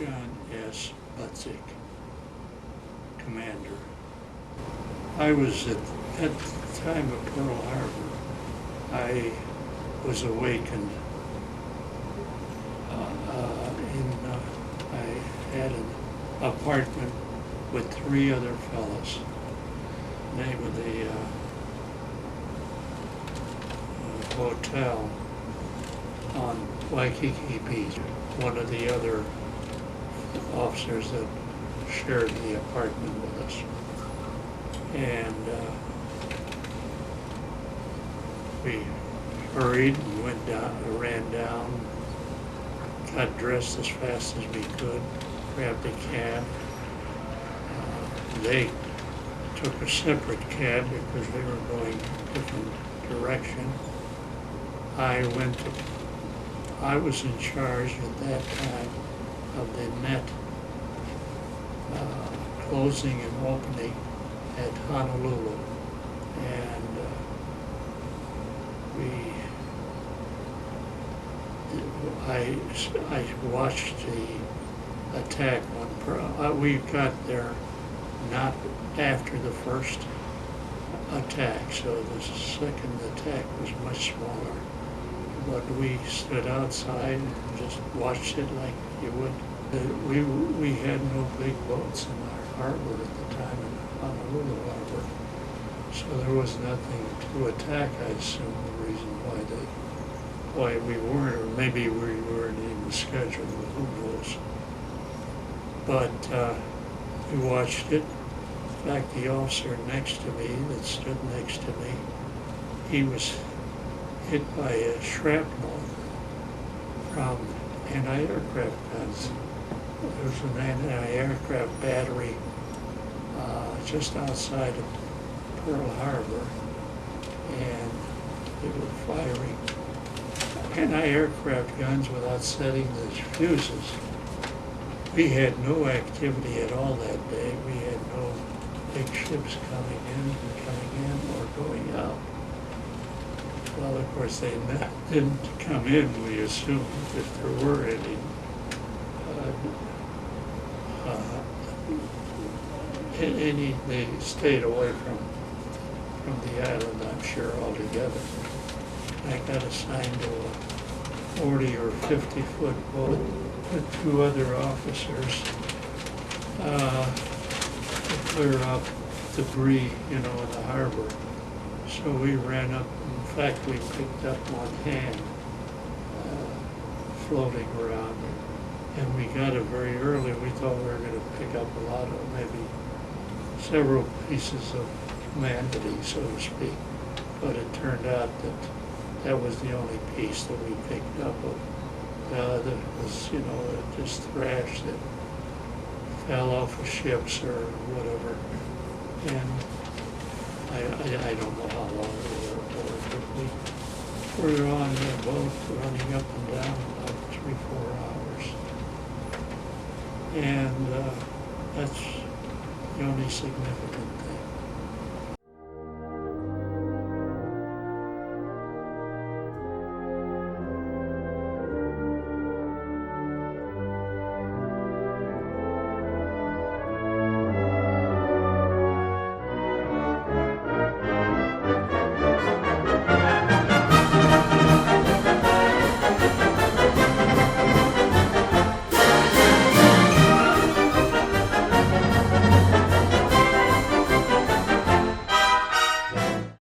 John S. Budzik, Commander. I was at the time of Pearl Harbor, I was awakened I had an apartment with 3 other fellows. Name of the hotel on Waikiki Beach. One of the other officers that shared the apartment with us. And we hurried and went down, ran down, got dressed as fast as we could, grabbed a cab. They took a separate cab because they were going a different direction. I was in charge at that time of the net closing and opening at Honolulu. And I watched the attack on Pearl. We got there not after the first attack, so the second attack was much smaller. But we stood outside and just watched it like you would. We had no big boats in our harbor at the time, in Honolulu Harbor, so there was nothing to attack. I assume the reason why we weren't, or maybe we weren't even scheduled, who knows. But we watched it. In fact, the officer next to me, that stood next to me, he was hit by a shrapnel from anti-aircraft guns. There was an anti-aircraft battery just outside of Pearl Harbor, and they were firing anti-aircraft guns without setting the fuses. We had no activity at all that day. We had no big ships coming in or going out. Well, of course, they didn't come in, we assumed, if there were any. They stayed away from the island, I'm sure, altogether. I got assigned to a 40 or 50-foot boat with 2 other officers to clear up debris, in the harbor. So we ran up. In fact, we picked up one hand floating around, and we got it very early. We thought we were going to pick up a lot of, maybe several pieces of humanity, so to speak. But it turned out that was the only piece that we picked up. The other was, just thrash that fell off of ships or whatever. And I don't know how long we were aboard, but we were on the boat running up and down about 3-4 hours. And that's the only significant